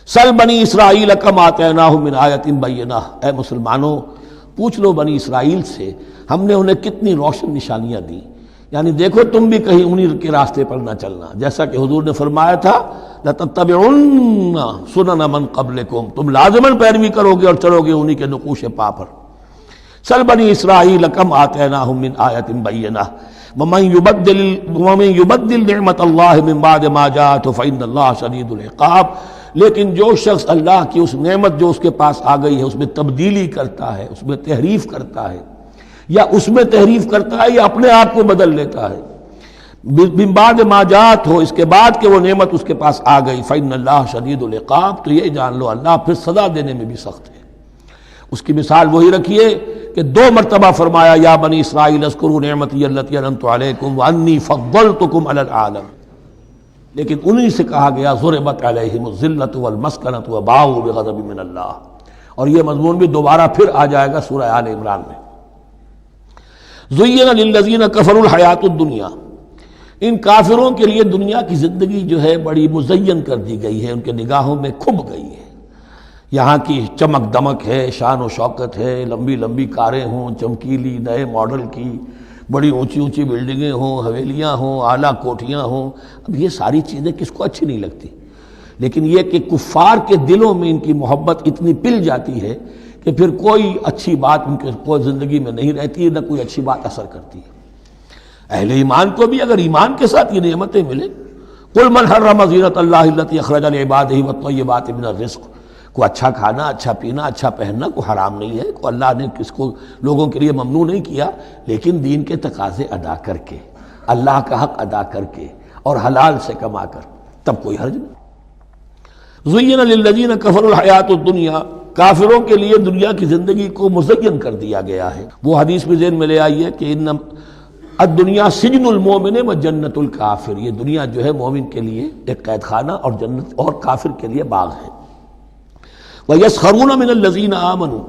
سل بنی اسرائیل کم آتیناہم من آیۃ بینہ، اے مسلمانوں پوچھ لو بنی اسرائیل سے ہم نے انہیں کتنی روشن نشانیاں دی، یعنی دیکھو تم بھی کہیں انہی کے راستے پر نہ چلنا، جیسا کہ حضور نے فرمایا تھا لَتَتَّبِعُنَّ سُنَنَ مَن قَبْلِكُم، تم لازماً پیروی کرو گے اور چلو گے انہی کے نقوش پا پر۔ سل بنی اسرائیل کم آتیناہم من آیۃ بینہ ومن یبدل نعمت اللہ من بعد ما جاءتہ فإن اللہ شدید العقاب، لیکن جو شخص اللہ کی اس نعمت جو اس کے پاس آ گئی ہے اس میں تبدیلی کرتا ہے، اس میں تحریف کرتا ہے، یا اس میں تحریف کرتا ہے یا اپنے آپ کو بدل لیتا ہے، من بعد ما جاءت ہو، اس کے بعد کہ وہ نعمت اس کے پاس آ گئی، فإن اللہ شدید العقاب، تو یہ جان لو اللہ پھر سزا دینے میں بھی سخت ہے۔ اس کی مثال وہی رکھیے کہ 2 مرتبہ فرمایا یا بنی اسرائیل اذکروا نعمتی التی انعمت علیکم وانی فضلتکم علی العالم، لیکن انہی سے کہا گیا ضربت علیہم الذلۃ والمسکنۃ وباؤوا بغضب من اللہ، اور یہ مضمون بھی دوبارہ پھر آ جائے گا سورہ آل عمران میں۔ زین للذین کفروا الحیاۃ الدنیا، ان کافروں کے لیے دنیا کی زندگی جو ہے بڑی مزین کر دی گئی ہے، ان کے نگاہوں میں کھب گئی ہے، یہاں کی چمک دمک ہے، شان و شوکت ہے، لمبی لمبی کاریں ہوں چمکیلی نئے ماڈل کی، بڑی اونچی اونچی بلڈنگیں ہوں، حویلیاں ہوں، اعلیٰ کوٹھیاں ہوں، اب یہ ساری چیزیں کس کو اچھی نہیں لگتی، لیکن یہ کہ کفار کے دلوں میں ان کی محبت اتنی پل جاتی ہے کہ پھر کوئی اچھی بات ان کے کوئی زندگی میں نہیں رہتی، نہ کوئی اچھی بات اثر کرتی ہے۔ اہل ایمان کو بھی اگر ایمان کے ساتھ یہ نعمتیں ملیں، قل من حرم زینۃ اللہ التی اخرج لعبادہ والطیبات من الرزق، کو اچھا کھانا، اچھا پینا، اچھا پہننا کو حرام نہیں ہے، کو اللہ نے کس کو لوگوں کے لیے ممنوع نہیں کیا، لیکن دین کے تقاضے ادا کر کے، اللہ کا حق ادا کر کے اور حلال سے کما کر، تب کوئی حرج نہیں۔ زین للذین کفروا الحیاۃ الدنیا، کافروں کے لیے دنیا کی زندگی کو مزین کر دیا گیا ہے۔ وہ حدیث بھی ذہن میں لے آئیے کہ ان الدنیا سجن المومن و جنت الکافر، یہ دنیا جو ہے مومن کے لیے ایک قید خانہ اور جنت اور کافر کے لیے باغ ہے۔ وَيَسْخَرُونَ مِنَ الَّذِينَ آمَنُوا،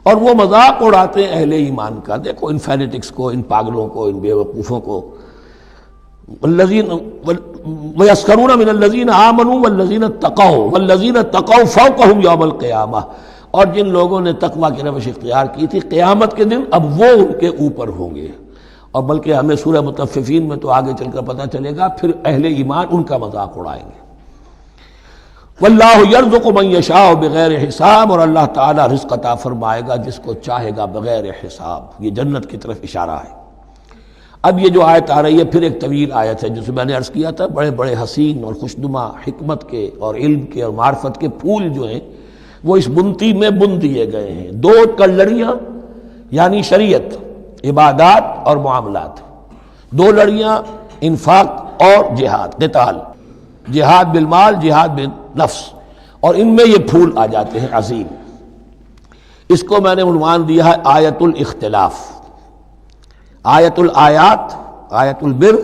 اور وہ مذاق اڑاتے ہیں اہل ایمان کا، دیکھو ان فینیٹکس کو، ان پاگلوں کو، ان بیوقوفوں کو۔ وَيَسْخَرُونَ مِنَ الَّذِينَ آمَنُوا وَالَّذِينَ اتَّقَوْا وَالَّذِينَ اتَّقَوْا فَوْقَهُمْ يَوْمَ الْقِيَامَةِ، اور جن لوگوں نے تقویٰ کی روش اختیار کی تھی قیامت کے دن اب وہ ان کے اوپر ہوں گے، اور بلکہ ہمیں سورہ مطففین میں تو آگے چل کر پتہ چلے گا پھر اہل ایمان ان کا مذاق اڑائیں گے۔ واللہ یرزق من یشاء بغیر حساب، اور اللہ تعالیٰ رزق عطا فرمائے گا جس کو چاہے گا بغیر حساب، یہ جنت کی طرف اشارہ ہے۔ اب یہ جو آیت آ رہی ہے پھر ایک طویل آیت ہے، جسے میں نے عرض کیا تھا بڑے بڑے حسین اور خوشنما حکمت کے اور علم کے اور معرفت کے پھول جو ہیں وہ اس بنتی میں بن دیے گئے ہیں۔ 2 لڑیاں یعنی شریعت، عبادات اور معاملات، 2 لڑیاں انفاق اور جہاد، قتال، جہاد بالمال، جہاد بالنفس، اور ان میں یہ پھول آ جاتے ہیں عظیم۔ اس کو میں نے عنوان دیا ہے آیت الاختلاف، آیت الآیات، آیت البر،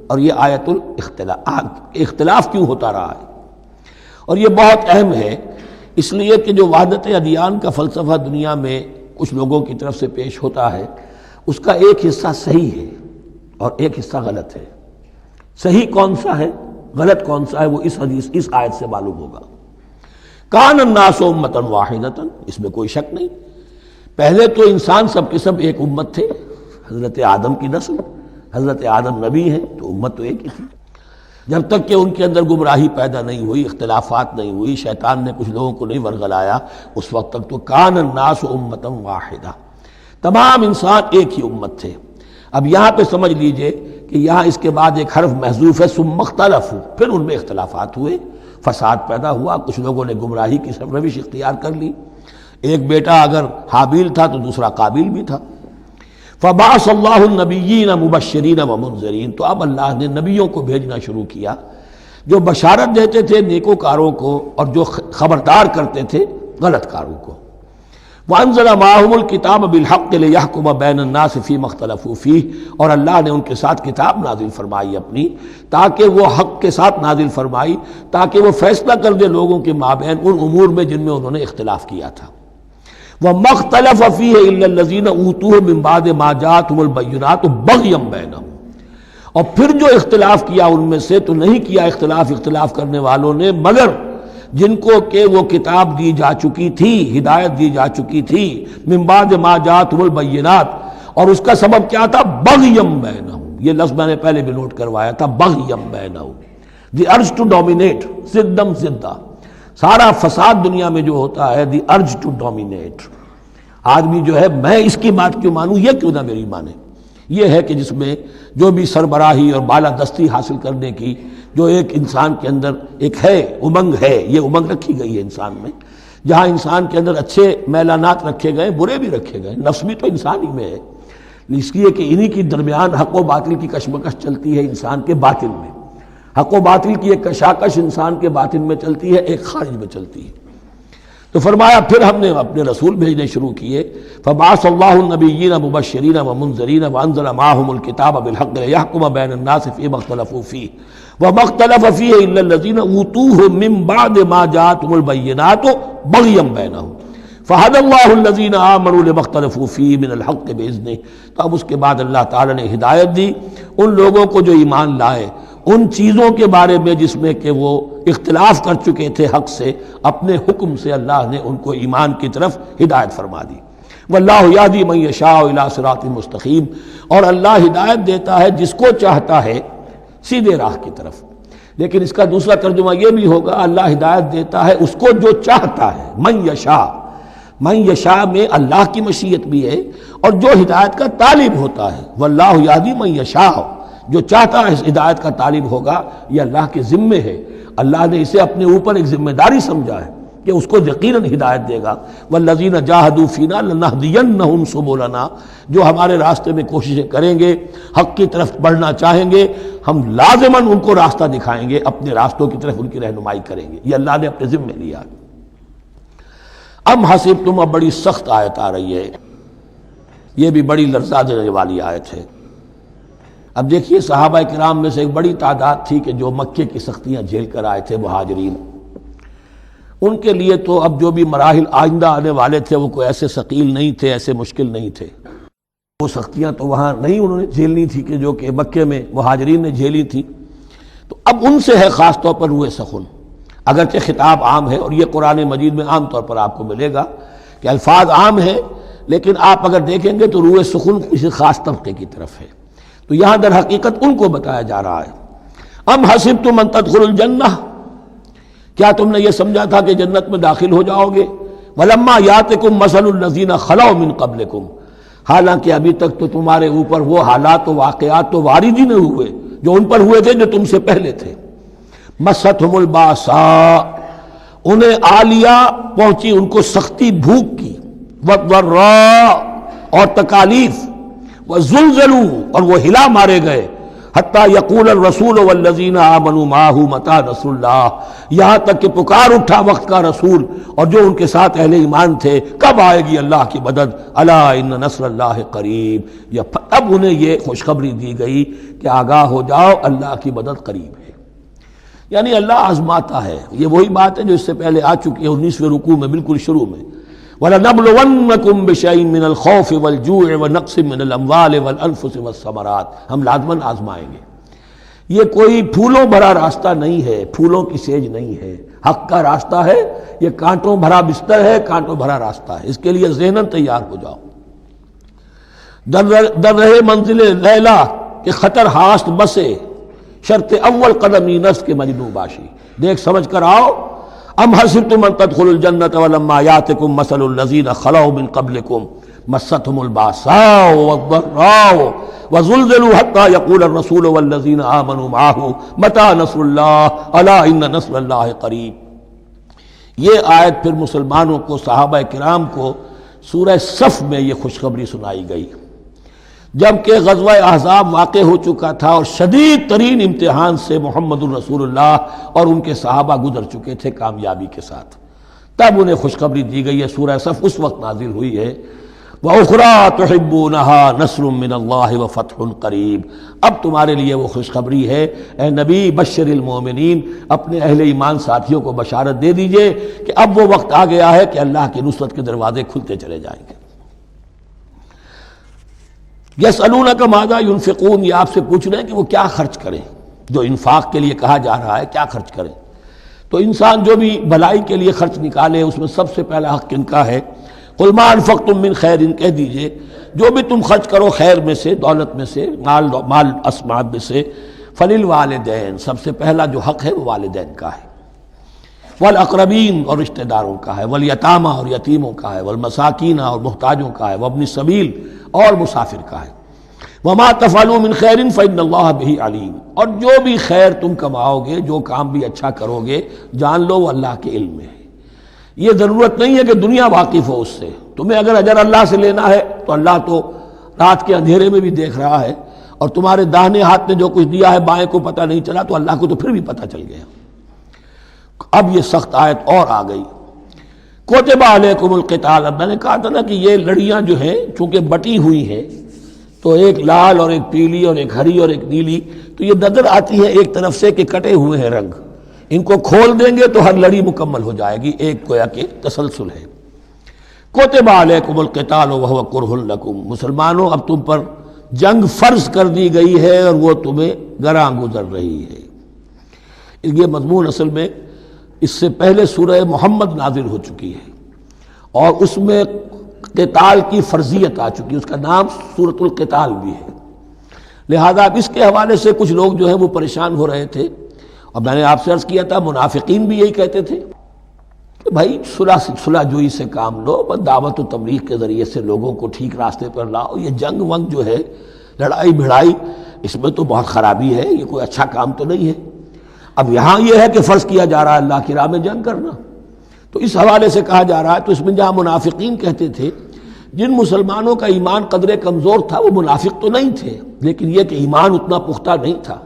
اور یہ آیت الاختلاف، اختلاف کیوں ہوتا رہا ہے، اور یہ بہت اہم ہے اس لیے کہ جو وحدت ادیان کا فلسفہ دنیا میں کچھ لوگوں کی طرف سے پیش ہوتا ہے اس کا ایک حصہ صحیح ہے اور ایک حصہ غلط ہے۔ صحیح کون سا ہے، غلط کون سا ہے، وہ اس حدیث اس آیت سے معلوم ہوگا۔ کان الناس امۃ واحدۃ، اس میں کوئی شک نہیں، پہلے تو انسان سب کے سب ایک امت تھے، حضرت آدم کی نسل، حضرت آدم نبی ہیں تو امت تو ایک ہی تھی، جب تک کہ ان کے اندر گمراہی پیدا نہیں ہوئی، اختلافات نہیں ہوئی، شیطان نے کچھ لوگوں کو نہیں ورغلایا، اس وقت تک تو کان الناس امۃ واحدہ، تمام انسان ایک ہی امت تھے۔ اب یہاں پہ سمجھ لیجئے کہ یہاں اس کے بعد ایک حرف محذوف ہے، ثم اختلفوا، پھر ان میں اختلافات ہوئے، فساد پیدا ہوا، کچھ لوگوں نے گمراہی کی روش اختیار کر لی، ایک بیٹا اگر حابیل تھا تو دوسرا قابیل بھی تھا۔ فبعث اللہ النبیین مبشرین ومنذرین، تو اب اللہ نے نبیوں کو بھیجنا شروع کیا جو بشارت دیتے تھے نیکوکاروں کو اور جو خبردار کرتے تھے غلط کاروں کو۔ وانزل معهم الکتاب بالحق لیحکم بین الناس فیما اختلفوا فیہ، اور اللہ نے ان کے ساتھ کتاب نازل فرمائی اپنی تاکہ وہ حق کے ساتھ نازل فرمائی تاکہ وہ فیصلہ کر دے لوگوں کے مابین ان امور میں جن میں انہوں نے اختلاف کیا تھا۔ وَمَا اخْتَلَفَ فِيهِ إِلَّا الَّذِينَ أُوتُوهُ مِن بَعْدِ مَا جَاءَتْهُمُ الْبَيِّنَاتُ بَغْيًا بَيْنَهُمْ، اور پھر جو اختلاف کیا ان میں سے تو نہیں کیا اختلاف کرنے والوں نے مگر جن کو کہ وہ کتاب دی جا چکی تھی، ہدایت دی جا چکی تھی، من بعد ما جاءتهم البینات، اور اس کا سبب کیا تھا؟ بغیم بینہم، یہ لفظ میں نے پہلے بھی نوٹ کروایا تھا، بغیم بینہم، دی ارج ٹو ڈومینیٹ، زدم زدہ، سارا فساد دنیا میں جو ہوتا ہے دی ارج ٹو ڈومینیٹ، آدمی جو ہے میں اس کی بات کیوں مانوں، یہ کیوں نہ میری مانے، یہ ہے کہ جس میں جو بھی سربراہی اور بالادستی حاصل کرنے کی جو ایک انسان کے اندر ایک ہے امنگ ہے، یہ امنگ رکھی گئی ہے انسان میں، جہاں انسان کے اندر اچھے میلانات رکھے گئے، برے بھی رکھے گئے، نفس بھی تو انسان ہی میں ہے، اس لیے کہ انہی کی درمیان حق و باطل کی کشمکش چلتی ہے انسان کے باطن میں، حق و باطل کی ایک کشاکش انسان کے باطن میں چلتی ہے، ایک خارج میں چلتی ہے۔ تو فرمایا پھر ہم نے اپنے رسول بھیجنے شروع کیے، فبعث اللہ النبیین مبشرین ومنذرین وانزل معهم الکتاب بالحق لیحکم بین الناس فیما اختلفوا فیہ وما اختلف فیہ الا الذین اوتوہ من بعد ما جاءتهم البینات بغیا بینہم فہدی اللہ الذین آمنوا لما اختلفوا فیہ من الحق باذنہ۔ تو اب اس کے بعد اللہ تعالیٰ نے ہدایت دی ان لوگوں کو جو ایمان لائے ان چیزوں کے بارے میں جس میں کہ وہ اختلاف کر چکے تھے حق سے، اپنے حکم سے اللہ نے ان کو ایمان کی طرف ہدایت فرما دی۔ واللہ یہدی من یشاء الی صراط مستقیم، اور اللہ ہدایت دیتا ہے جس کو چاہتا ہے سیدھے راہ کی طرف۔ لیکن اس کا دوسرا ترجمہ یہ بھی ہوگا اللہ ہدایت دیتا ہے اس کو جو چاہتا ہے، من یشاء، من یشاء میں اللہ کی مشیت بھی ہے اور جو ہدایت کا طالب ہوتا ہے، واللہ یہدی من یشاء، جو چاہتا ہے اس ہدایت کا طالب ہوگا، یہ اللہ کے ذمے ہے، اللہ نے اسے اپنے اوپر ایک ذمہ داری سمجھا ہے کہ اس کو یقیناً ہدایت دے گا۔ والذین جاہدوا فینا لنہدینہم سبلنا، جو ہمارے راستے میں کوششیں کریں گے، حق کی طرف بڑھنا چاہیں گے، ہم لازماً ان کو راستہ دکھائیں گے، اپنے راستوں کی طرف ان کی رہنمائی کریں گے، یہ اللہ نے اپنے ذمے لیا۔ ام حسبتم، اب بڑی سخت آیت آ رہی ہے، یہ بھی بڑی لرزا دینے والی آیت ہے۔ اب دیکھیے صحابہ کرام میں سے ایک بڑی تعداد تھی کہ جو مکے کی سختیاں جھیل کر آئے تھے، مہاجرین، ان کے لیے تو اب جو بھی مراحل آئندہ آنے والے تھے وہ کوئی ایسے ثقیل نہیں تھے، ایسے مشکل نہیں تھے، وہ سختیاں تو وہاں نہیں انہوں نے جھیلنی تھی کہ جو کہ مکے میں مہاجرین نے جھیلی تھی۔ تو اب ان سے ہے خاص طور پر روئے سخن، اگرچہ خطاب عام ہے، اور یہ قرآن مجید میں عام طور پر آپ کو ملے گا کہ الفاظ عام ہیں، لیکن آپ اگر دیکھیں گے تو روئے سخن کسی خاص طبقے کی طرف ہے، تو یہاں در حقیقت ان کو بتایا جا رہا ہے۔ ام حسبتم ان تدخلوا الجنہ، کیا تم نے یہ سمجھا تھا کہ جنت میں داخل ہو جاؤ گے؟ ولما یاتکم مثل الذین خلوا من قبلکم، حالانکہ ابھی تک تو تمہارے اوپر وہ حالات و واقعات تو وارد ہی نہیں ہوئے جو ان پر ہوئے تھے جو تم سے پہلے تھے۔ مستہم الباساء، انہیں آ لیا، پہنچی ان کو سختی بھوک کی، والضراء، اور تکالیف، وزلزلوا، اور وہ ہلا مارے گئے، حتیٰ یقول الرسول والذین آمنوا معہ متی نصر اللہ، یہاں تک کہ پکار اٹھا وقت کا رسول اور جو ان کے ساتھ اہل ایمان تھے، کب آئے گی اللہ کی مدد، الا ان نصر اللہ قریب، اب انہیں یہ خوشخبری دی گئی کہ آگاہ ہو جاؤ اللہ کی مدد قریب ہے۔ یعنی اللہ آزماتا ہے، یہ وہی بات ہے جو اس سے پہلے آ چکی ہے 19ویں رکوع میں بالکل شروع میں، وَلَنَبْلُوَنَّكُمْ بِشَيْءٍ مِّنَ الْخَوْفِ وَالْجُوعِ وَنَقْصٍ مِّنَ الْأَمْوَالِ وَالْأَنفُسِ وَالثَّمَرَاتِ، ہم لازماً آزمائیں گے۔ یہ کوئی پھولوں بھرا راستہ نہیں ہے، پھولوں کی سیج نہیں ہے، حق کا راستہ ہے، یہ کانٹوں بھرا بستر ہے، کانٹوں بھرا راستہ ہے، اس کے لیے ذہناً تیار ہو جاؤ۔ در رہے منزل لیلا کہ خطر ہاست بسے، شرط اول قدمی نفس کے مجنوں باشی، دیکھ سمجھ کر آؤ۔ ام حسبتم ان تدخلوا الجنة ولما يأتكم مثل الذين خلوا من قبلكم مستهم الباساء والضراء وزلزلوا حتى يقول الرسول والذين آمنوا معه متى نصر الله الا ان نصر الله قریب۔ یہ آیت پھر مسلمانوں کو، صحابہ کرام کو سورہ صف میں یہ خوشخبری سنائی گئی جبکہ غزوہ احزاب واقع ہو چکا تھا اور شدید ترین امتحان سے محمد الرسول اللہ اور ان کے صحابہ گزر چکے تھے کامیابی کے ساتھ، تب انہیں خوشخبری دی گئی ہے۔ سورہ صف اس وقت نازل ہوئی ہے، وَأُخْرَىٰ تُحِبُّونَهَا نَصْرٌ مِّنَ اللَّهِ وَفَتْحٌ قَرِيبٌ، اب تمہارے لیے وہ خوشخبری ہے اے نبی، بشر المومنین، اپنے اہل ایمان ساتھیوں کو بشارت دے دیجئے کہ اب وہ وقت آ گیا ہے کہ اللہ کی نصرت کے دروازے کھلتے چلے جائیں گے۔ یسألونک ماذا ینفقون، یہ آپ سے پوچھ رہے ہیں کہ وہ کیا خرچ کریں، جو انفاق کے لیے کہا جا رہا ہے کیا خرچ کریں۔ تو تو انسان جو بھی بھلائی کے لیے خرچ نکالے اس میں سب سے پہلا حق کن کا ہے؟ قل ما انفقتم من خیر، کہہ دیجئے جو بھی تم خرچ کرو خیر میں سے، دولت میں سے، مال اسباب میں سے، فللوالدین، سب سے پہلا جو حق ہے وہ والدین کا ہے، والاقربین اور رشتہ داروں کا ہے، والیتامى اور یتیموں کا ہے، والمساکین اور محتاجوں کا ہے، وابن السبیل اور مسافر کا ہے، وما تفعلوا من خیر فإن اللہ بہ علیم، اور جو بھی خیر تم کماؤ گے، جو کام بھی اچھا کرو گے، جان لو وہ اللہ کے علم میں ہے۔ یہ ضرورت نہیں ہے کہ دنیا واقف ہو اس سے، تمہیں اگر اجر اللہ سے لینا ہے تو اللہ تو رات کے اندھیرے میں بھی دیکھ رہا ہے، اور تمہارے داہنے ہاتھ نے جو کچھ دیا ہے بائیں کو پتہ نہیں چلا تو اللہ کو تو پھر بھی پتہ چل گیا۔ اب یہ سخت آیت اور آ گئی، کتب علیکم القتال، اب میں نے کہا تھا نا کہ یہ لڑیاں جو ہیں چونکہ بٹی ہوئی ہیں تو ایک لال اور ایک پیلی اور ایک ہری اور ایک نیلی، تو یہ نظر آتی ہے ایک طرف سے کہ کٹے ہوئے ہیں رنگ، ان کو کھول دیں گے تو ہر لڑی مکمل ہو جائے گی، ایک گویا کہ تسلسل ہے۔ کتب علیکم القتال وہو کرہ لکم، مسلمانوں اب تم پر جنگ فرض کر دی گئی ہے اور وہ تمہیں گراں گزر رہی ہے۔ یہ مضمون اصل میں اس سے پہلے سورہ محمد نازل ہو چکی ہے اور اس میں قتال کی فرضیت آ چکی ہے، اس کا نام سورۃ القتال بھی ہے، لہذا اب اس کے حوالے سے کچھ لوگ جو ہیں وہ پریشان ہو رہے تھے، اور میں نے آپ سے عرض کیا تھا منافقین بھی یہی کہتے تھے کہ بھائی صلح جوئی سے کام لو، بس دعوت و تبلیغ کے ذریعے سے لوگوں کو ٹھیک راستے پر لاؤ، یہ جنگ ونگ جو ہے، لڑائی بھڑائی، اس میں تو بہت خرابی ہے، یہ کوئی اچھا کام تو نہیں ہے۔ اب یہاں یہ ہے کہ فرض کیا جا رہا ہے اللہ کی راہ میں جنگ کرنا، تو اس حوالے سے کہا جا رہا ہے، تو اس میں جہاں منافقین کہتے تھے جن مسلمانوں کا ایمان قدرے کمزور تھا وہ منافق تو نہیں تھے، لیکن یہ کہ ایمان اتنا پختہ نہیں تھا،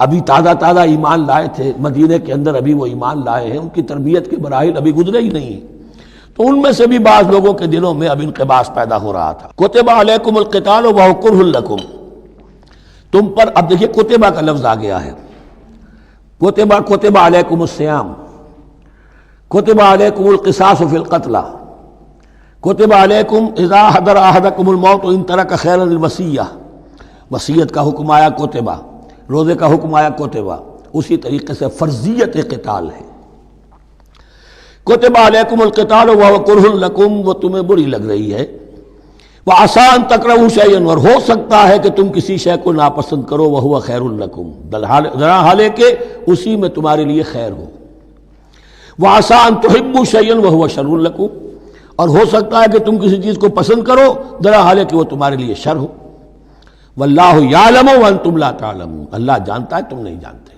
ابھی تازہ ایمان لائے تھے، مدینے کے اندر ابھی وہ ایمان لائے ہیں، ان کی تربیت کے مراحل ابھی گزرے ہی نہیں ہیں، تو ان میں سے بھی بعض لوگوں کے دلوں میں اب انقباض پیدا ہو رہا تھا۔ کتب علیکم القتال وہو کرہ لکم، تم پر اب دیکھیے کتبہ کا لفظ آ گیا ہے، کتب علیکم الصیام، کتب علیکم القصاص فی القتلى، کتب علیکم اذا حضر احدکم الموت ان ترک خیرا الوصیہ، وصیت کا حکم آیا کتبہ، روزے کا حکم آیا کتبہ، اسی طریقے سے فرضیت قتال ہے۔ کتب علیکم القتال وہو کرہ لکم، وہ تمہیں بری لگ رہی ہے، وعسیٰ ان تکرہوا شیئا، اور ہو سکتا ہے کہ تم کسی شے کو ناپسند کرو، وہو خیر لکم، حالانکہ کہ اسی میں تمہارے لیے خیر ہو، وعسیٰ ان تحبوا شیئا وہو شر لکم، اور ہو سکتا ہے کہ تم کسی چیز کو پسند کرو حالانکہ کہ وہ تمہارے لیے شر ہو، واللہ یعلم وانتم لا تعلمون، اللہ جانتا ہے تم نہیں جانتے۔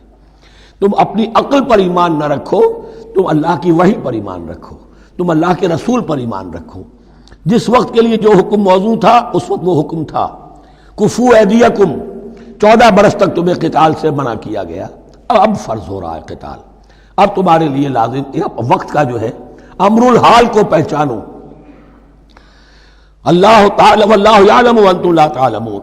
تم اپنی عقل پر ایمان نہ رکھو، تم اللہ کی وحی پر ایمان رکھو، تم اللہ کے رسول پر ایمان رکھو، جس وقت کے لیے جو حکم موضوع تھا اس وقت وہ حکم تھا، کفو ایدیکم، 14 برس تک تمہیں قتال سے منع کیا گیا، اب فرض ہو رہا ہے قتال، اب تمہارے لیے لازم، وقت کا جو ہے امر الحال کو پہچانو، اللہ تعالی واللہ یعلم وانتم لا تعلمون۔